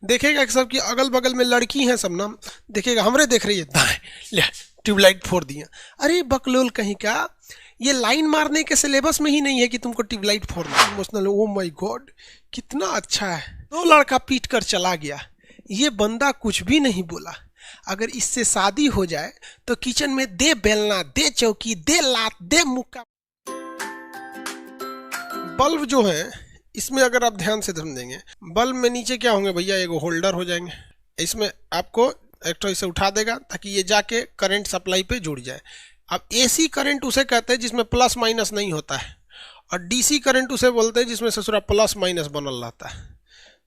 देखेगा कि सबकी अगल बगल में लड़की हैं सब ना, देखेगा हमरे देख रही है, दाएं ले ट्यूबलाइट फोड़ दिया। अरे बकलोल कहीं का, ये लाइन मारने के सिलेबस में ही नहीं है कि तुमको ट्यूबलाइट फोड़ना। इमोशनल, ओ माय गॉड कितना अच्छा है। दो लड़का पीट कर चला गया, ये बंदा कुछ भी नहीं बोला। अगर इससे शादी हो जाए तो किचन में दे बेलना, दे चौकी, दे लात, दे मुक्का। बल्ब जो है इसमें अगर आप ध्यान से समझेंगे, बल्ब में नीचे क्या होंगे भैया, एगो होल्डर हो जाएंगे। इसमें आपको एक तो इसे उठा देगा ताकि ये जाके करंट सप्लाई पे जुड़ जाए। अब एसी करंट उसे कहते हैं जिसमें प्लस माइनस नहीं होता है, और डीसी करंट उसे बोलते हैं जिसमें ससुरा प्लस माइनस बनल रहता है।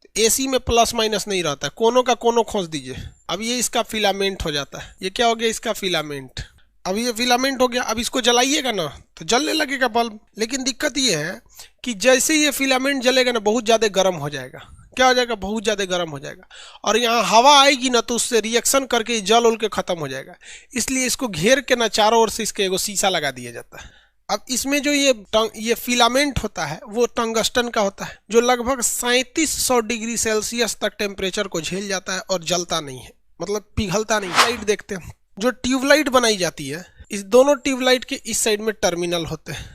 तो एसी में प्लस माइनस नहीं रहता है, कोनों का कोनों खोस दीजिए। अब ये इसका फिलामेंट हो जाता है, ये क्या हो गया, इसका फिलामेंट। अब ये फिलामेंट हो गया, अब इसको जलाइएगा ना तो जलने लगेगा बल्ब। लेकिन दिक्कत ये है कि जैसे ये फिलामेंट जलेगा ना बहुत ज़्यादा गर्म हो जाएगा। क्या हो जाएगा, बहुत ज़्यादा गर्म हो जाएगा, और यहाँ हवा आएगी ना तो उससे रिएक्शन करके जल उल के ख़त्म हो जाएगा। इसलिए इसको घेर के ना चारों ओर से इसके एगो शीशा लगा दिया जाता है। अब इसमें जो ये फिलामेंट होता है वो टंगस्टन का होता है, जो लगभग 3700 डिग्री सेल्सियस तक टेम्परेचर को झेल जाता है और जलता नहीं है, मतलब पिघलता नहीं। लाइट देखते हैं, जो ट्यूबलाइट बनाई जाती है, इस दोनों ट्यूबलाइट के इस साइड में टर्मिनल होते हैं,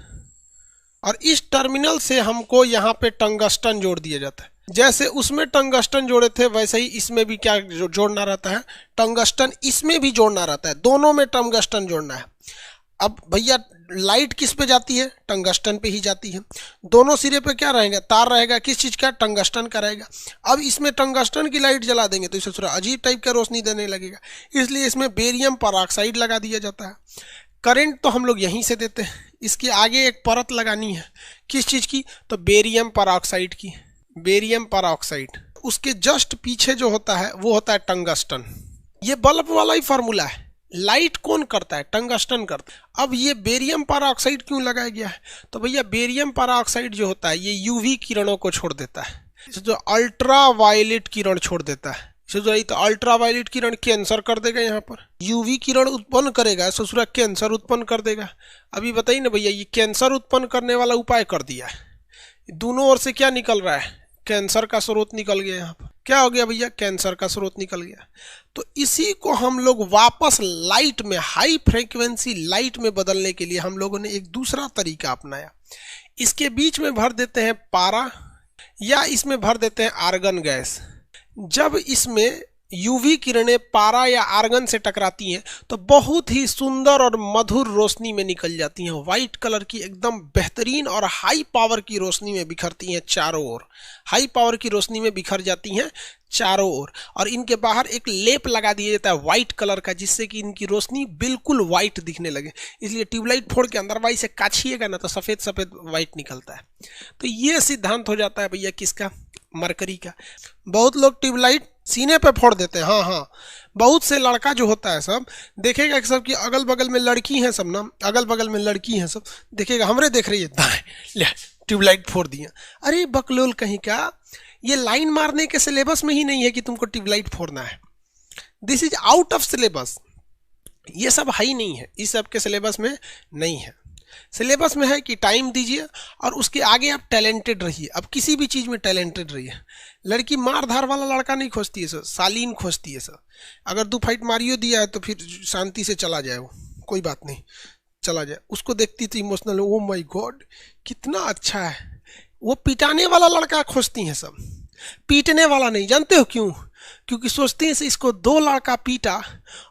और इस टर्मिनल से हमको यहाँ पे टंगस्टन जोड़ दिया जाता है। जैसे उसमें टंगस्टन जोड़े थे वैसे ही इसमें भी क्या जोड़ना रहता है, टंगस्टन इसमें भी जोड़ना रहता है, दोनों में टंगस्टन जोड़ना है। अब भैया लाइट किस पे जाती है, टंगस्टन पे ही जाती है। दोनों सिरे पे क्या रहेगा, तार रहेगा, किस चीज़ का, टंगस्टन का रहेगा। अब इसमें टंगस्टन की लाइट जला देंगे तो इसे थोड़ा अजीब टाइप का रोशनी देने लगेगा, इसलिए इसमें बेरियम पेरोक्साइड लगा दिया जाता है। करंट तो हम लोग यहीं से देते हैं, इसके आगे एक परत लगानी है, किस चीज़ की, तो बेरियम पेरोक्साइड की, बेरियम पेरोक्साइड। उसके जस्ट पीछे जो होता है वो होता है टंगस्टन। ये बल्ब वाला ही फार्मूला है, लाइट कौन करता है, टंगस्टन करता है। अब ये बेरियम पेरोक्साइड क्यों लगाया गया है, तो भैया बेरियम पेरोक्साइड जो होता है ये यूवी किरणों को छोड़ देता है, जो अल्ट्रा वायलेट किरण छोड़ देता है। तो अल्ट्रा वायलेट किरण कैंसर कर देगा, यहाँ पर यूवी किरण उत्पन्न करेगा, ससुरा कैंसर उत्पन्न कर देगा। अभी बताइए ना भैया, ये कैंसर उत्पन्न करने वाला उपाय कर दिया है। दोनों ओर से क्या निकल रहा है, कैंसर का स्रोत निकल गया। यहाँ पर क्या हो गया भैया, कैंसर का स्रोत निकल गया। तो इसी को हम लोग वापस लाइट में, हाई फ्रीक्वेंसी लाइट में बदलने के लिए हम लोगों ने एक दूसरा तरीका अपनाया। इसके बीच में भर देते हैं पारा, या इसमें भर देते हैं आर्गन गैस। जब इसमें यूवी किरणें पारा या आर्गन से टकराती हैं तो बहुत ही सुंदर और मधुर रोशनी में निकल जाती हैं, वाइट कलर की एकदम बेहतरीन और हाई पावर की रोशनी में बिखरती हैं चारों ओर, हाई पावर की रोशनी में बिखर जाती हैं चारों ओर। और इनके बाहर एक लेप लगा दिया जाता है वाइट कलर का, जिससे कि इनकी रोशनी बिल्कुल वाइट दिखने लगे। इसलिए ट्यूबलाइट फोड़ के अंदर वाई से काछिएगा ना तो सफ़ेद सफ़ेद वाइट निकलता है। तो ये सिद्धांत हो जाता है भैया किसका, मरकरी का। बहुत लोग ट्यूबलाइट सीने पे फोड़ देते हैं, हाँ, बहुत से लड़का जो होता है सब देखेगा कि सबकी अगल बगल में लड़की हैं सब ना, अगल बगल में लड़की हैं सब, देखेगा हमरे देख रही है, दाएं ले ट्यूबलाइट फोड़ दिया। अरे बकलोल कहीं का, ये लाइन मारने के सिलेबस में ही नहीं है कि तुमको ट्यूबलाइट फोड़ना है। This is out of syllabus, ये सब है ही नहीं है, इस सब के सिलेबस में नहीं है। सिलेबस में है कि टाइम दीजिए और उसके आगे आप टैलेंटेड रहिए। अब किसी भी चीज़ में टैलेंटेड रहिए। लड़की मार धार वाला लड़का नहीं खोजती है सर, शालीन खोजती है सर। अगर 2 फाइट मारियो दिया है तो फिर शांति से चला जाए, वो कोई बात नहीं, चला जाए। उसको देखती तो इमोशनल, ओ माय गॉड कितना अच्छा है। वो पिटाने वाला लड़का खोजती हैं सब, पीटने वाला नहीं। जानते हो क्यों? क्योंकि सोचती हैं इसको 2 लड़का पीटा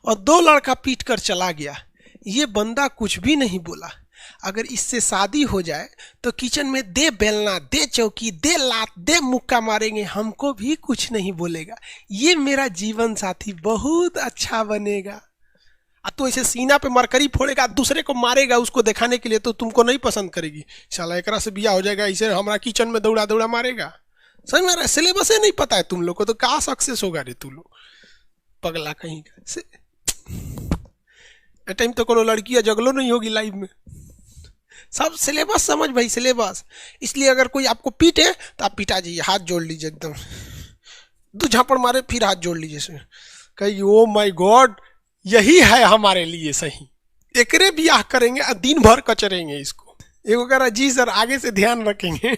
और 2 लड़का पीट कर चला गया, ये बंदा कुछ भी नहीं बोला। अगर इससे शादी हो जाए तो किचन में दे बेलना, दे चौकी, दे लात, दे मुक्का मारेंगे, हमको भी कुछ नहीं बोलेगा। ये मेरा जीवन साथी बहुत अच्छा बनेगा। तो ऐसे सीना पे मरकरी फोड़ेगा, दूसरे को मारेगा उसको दिखाने के लिए, तो तुमको नहीं पसंद करेगी। साला एकरा से बिया हो जाएगा, इसे हमारा किचन में दौड़ा दौड़ा मारेगा। समझ में आ रहा है? सिलेबस नहीं पता है तुम लोग को, तो कहाँ सक्सेस होगा रे तू लोग, पगला कहीं का। टाइम तो कोनो लड़की या जगलो नहीं होगी लाइफ में। सब सिलेबस समझ भाई, सिलेबस। इसलिए अगर कोई आपको पीटे तो आप पिटा जाइए, हाथ जोड़ लीजिए, एकदम 2 झापड़ मारे फिर हाथ जोड़ लीजिए, कही ओ माय गॉड यही है हमारे लिए सही, एकरे ब्याह करेंगे, दिन भर कचरेंगे इसको। एगो कह रहा जी सर आगे से ध्यान रखेंगे।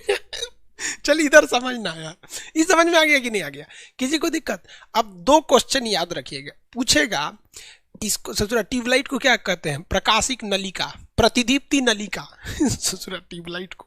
चलिए इधर समझना यार, इस समझ में आ गया कि नहीं आ गया, किसी को दिक्कत? अब दो क्वेश्चन याद रखिएगा, पूछेगा इसको ससुरा ट्यूबलाइट को क्या कहते हैं? प्रकाशिक नलिका, प्रतिदीप्ति नलिका। ससुरा ट्यूबलाइट को